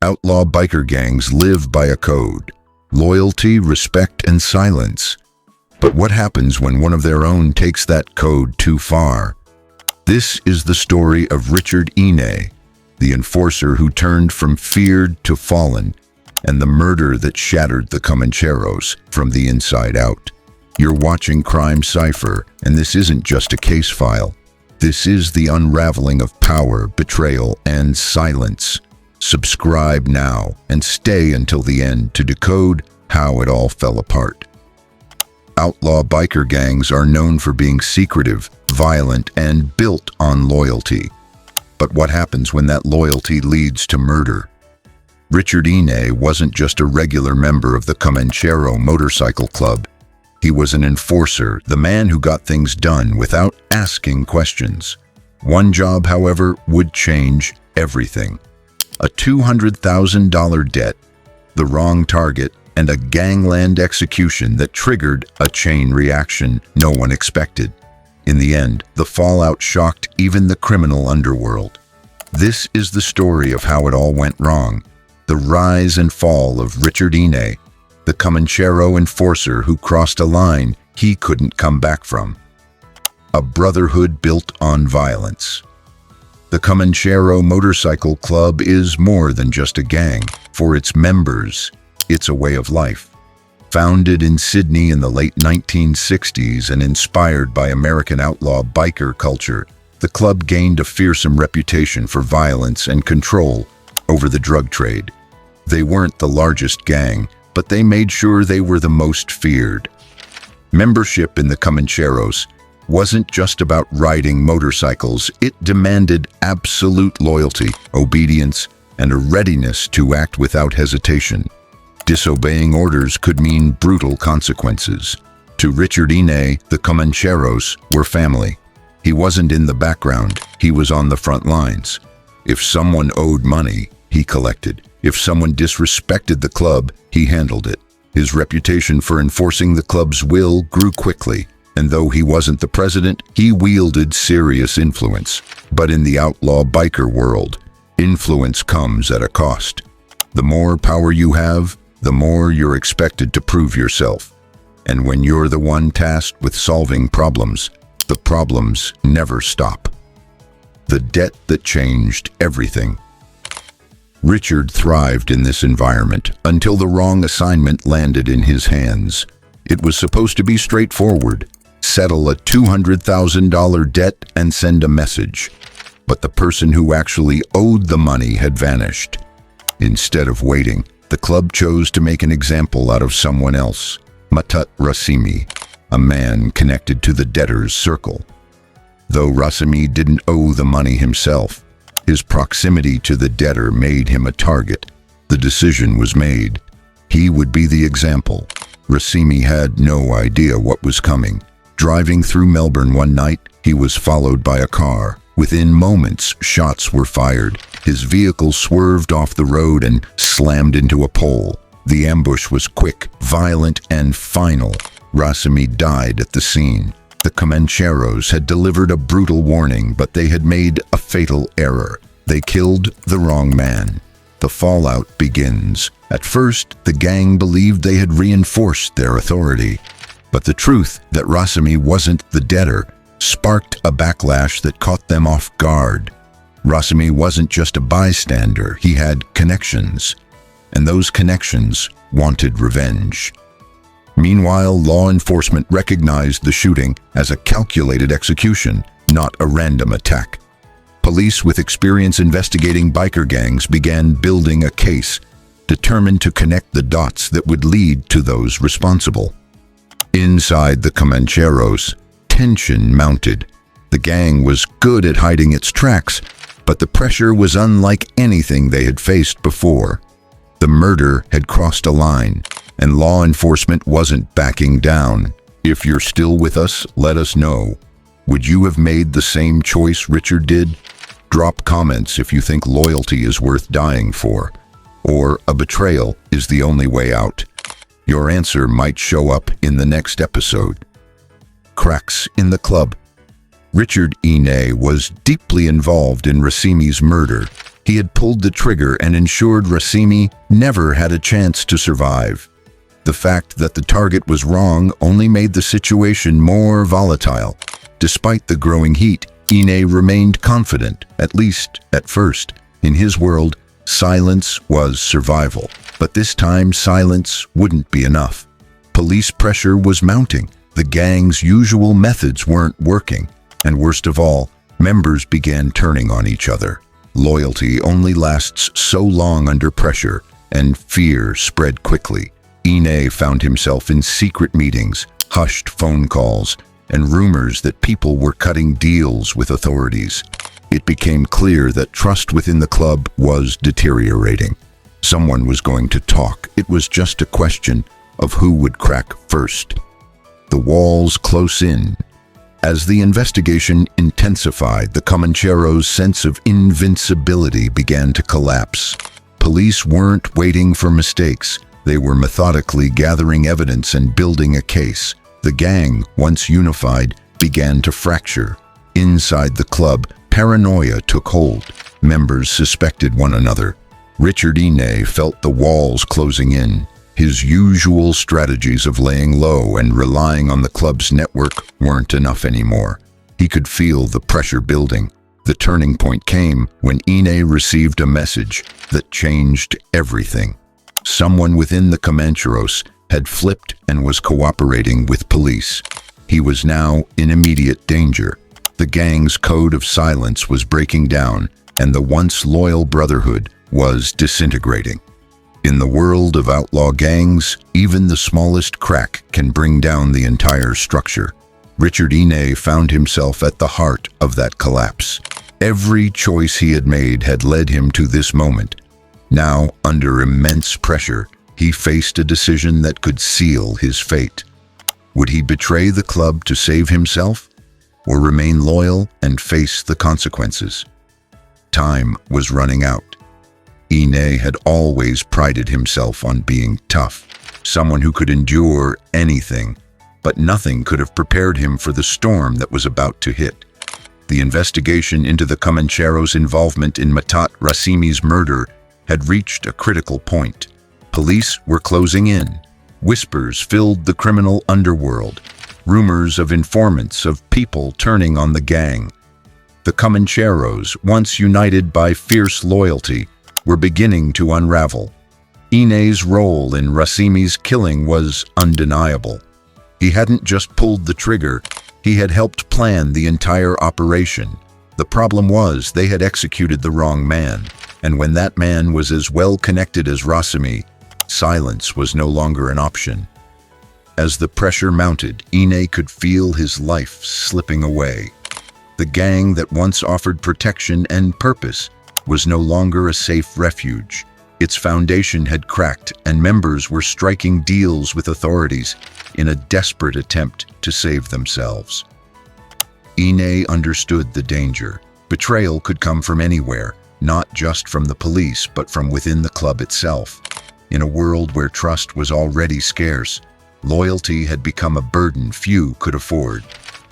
Outlaw biker gangs live by a code: loyalty, respect, and silence. But what happens when one of their own takes that code too far? This is the story of Richard Enay, the enforcer who turned from feared to fallen, and the murder that shattered the Comancheros from the inside out. You're watching Crime Cipher, and this isn't just a case file. This is the unraveling of power, betrayal, and silence. Subscribe now and stay until the end to decode how it all fell apart. Outlaw biker gangs are known for being secretive, violent, and built on loyalty. But what happens when that loyalty leads to murder? Richard Enay wasn't just a regular member of the Comancheros Motorcycle Club. He was an enforcer, the man who got things done without asking questions. One job, however, would change everything. A $200,000 debt, the wrong target, and a gangland execution that triggered a chain reaction no one expected. In the end, the fallout shocked even the criminal underworld. This is the story of how it all went wrong. The rise and fall of Richard Enay, the Comanchero enforcer who crossed a line he couldn't come back from. A brotherhood built on violence. The Comancheros Motorcycle Club is more than just a gang. For its members, it's a way of life. Founded in Sydney in the late 1960s and inspired by American outlaw biker culture, the club gained a fearsome reputation for violence and control over the drug trade. They weren't the largest gang, but they made sure they were the most feared. Membership in the Comancheros wasn't just about riding motorcycles. It demanded absolute loyalty, obedience, and a readiness to act without hesitation. Disobeying orders could mean brutal consequences. To Richard Enay, the Comancheros were family. He wasn't in the background, he was on the front lines. If someone owed money, he collected. If someone disrespected the club, he handled it. His reputation for enforcing the club's will grew quickly, and though he wasn't the president, he wielded serious influence. But in the outlaw biker world, influence comes at a cost. The more power you have, the more you're expected to prove yourself. And when you're the one tasked with solving problems, the problems never stop. The debt that changed everything. Richard thrived in this environment until the wrong assignment landed in his hands. It was supposed to be straightforward: settle a $200,000 debt and send a message. But the person who actually owed the money had vanished. Instead of waiting, the club chose to make an example out of someone else: Matat Rasimi, a man connected to the debtor's circle. Though Rasimi didn't owe the money himself, his proximity to the debtor made him a target. The decision was made. He would be the example. Rasimi had no idea what was coming. Driving through Melbourne one night, he was followed by a car. Within moments, shots were fired. His vehicle swerved off the road and slammed into a pole. The ambush was quick, violent, and final. Rasimi died at the scene. The Comancheros had delivered a brutal warning, but they had made a fatal error. They killed the wrong man. The fallout begins. At first, the gang believed they had reinforced their authority. But the truth that Rasimi wasn't the debtor sparked a backlash that caught them off guard. Rasimi wasn't just a bystander, he had connections. And those connections wanted revenge. Meanwhile, law enforcement recognized the shooting as a calculated execution, not a random attack. Police with experience investigating biker gangs began building a case, determined to connect the dots that would lead to those responsible. Inside the Comancheros, tension mounted. The gang was good at hiding its tracks, but the pressure was unlike anything they had faced before. The murder had crossed a line, and law enforcement wasn't backing down. If you're still with us, let us know. Would you have made the same choice Richard did? Drop comments if you think loyalty is worth dying for, or a betrayal is the only way out. Your answer might show up in the next episode. Cracks in the club. Richard Enay was deeply involved in Rasimi's murder. He had pulled the trigger and ensured Rasimi never had a chance to survive. The fact that the target was wrong only made the situation more volatile. Despite the growing heat, Enay remained confident, at least at first. In his world, silence was survival. But this time, silence wouldn't be enough. Police pressure was mounting. The gang's usual methods weren't working. And worst of all, members began turning on each other. Loyalty only lasts so long under pressure, and fear spread quickly. Enay found himself in secret meetings, hushed phone calls, and rumors that people were cutting deals with authorities. It became clear that trust within the club was deteriorating. Someone was going to talk. It was just a question of who would crack first. The walls close in. As the investigation intensified, the Comancheros' sense of invincibility began to collapse. Police weren't waiting for mistakes. They were methodically gathering evidence and building a case. The gang, once unified, began to fracture. Inside the club, paranoia took hold. Members suspected one another. Richard Enay felt the walls closing in. His usual strategies of laying low and relying on the club's network weren't enough anymore. He could feel the pressure building. The turning point came when Enay received a message that changed everything. Someone within the Comancheros had flipped and was cooperating with police. He was now in immediate danger. The gang's code of silence was breaking down, and the once loyal brotherhood was disintegrating. In the world of outlaw gangs, even the smallest crack can bring down the entire structure. Richard Enay found himself at the heart of that collapse. Every choice he had made had led him to this moment. Now, under immense pressure, he faced a decision that could seal his fate. Would he betray the club to save himself, or remain loyal and face the consequences? Time was running out. Enay had always prided himself on being tough, someone who could endure anything, but nothing could have prepared him for the storm that was about to hit. The investigation into the Comancheros' involvement in Matat Rasimi's murder had reached a critical point. Police were closing in. Whispers filled the criminal underworld, rumors of informants, of people turning on the gang. The Comancheros, once united by fierce loyalty, were beginning to unravel. Enay's role in Rasimi's killing was undeniable. He hadn't just pulled the trigger, he had helped plan the entire operation. The problem was they had executed the wrong man, and when that man was as well connected as Rasimi, silence was no longer an option. As the pressure mounted, Enay could feel his life slipping away. The gang that once offered protection and purpose was no longer a safe refuge. Its foundation had cracked, and members were striking deals with authorities in a desperate attempt to save themselves. Enay understood the danger. Betrayal could come from anywhere, not just from the police, but from within the club itself. In a world where trust was already scarce, loyalty had become a burden few could afford.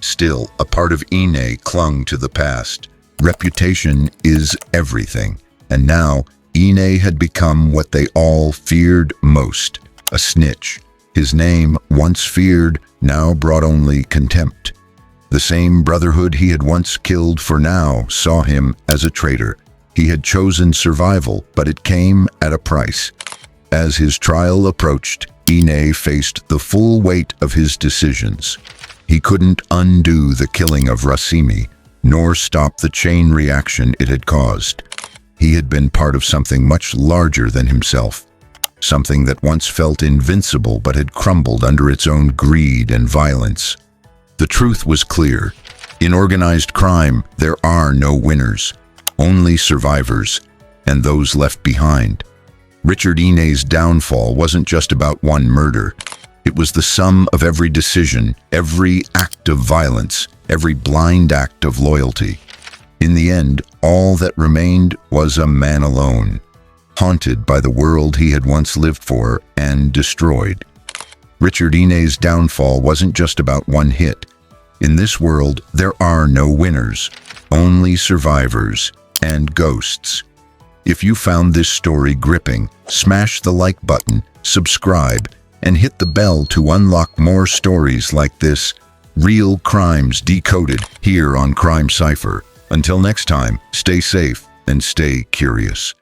Still, a part of Enay clung to the past. Reputation is everything, and now Enay had become what they all feared most, a snitch. His name, once feared, now brought only contempt. The same brotherhood he had once killed for now saw him as a traitor. He had chosen survival, but it came at a price. As his trial approached, Enay faced the full weight of his decisions. He couldn't undo the killing of Rasimi, nor stop the chain reaction it had caused. He had been part of something much larger than himself, something that once felt invincible but had crumbled under its own greed and violence. The truth was clear. In organized crime, there are no winners, only survivors, and those left behind. Richard Enay's downfall wasn't just about one murder. It was the sum of every decision, every act of violence, every blind act of loyalty. In the end, all that remained was a man alone, haunted by the world he had once lived for and destroyed. Richard Enay's downfall wasn't just about one hit. In this world, there are no winners, only survivors and ghosts. If you found this story gripping, smash the like button, subscribe, and hit the bell to unlock more stories like this. Real crimes decoded here on Crime Cipher. Until next time, stay safe and stay curious.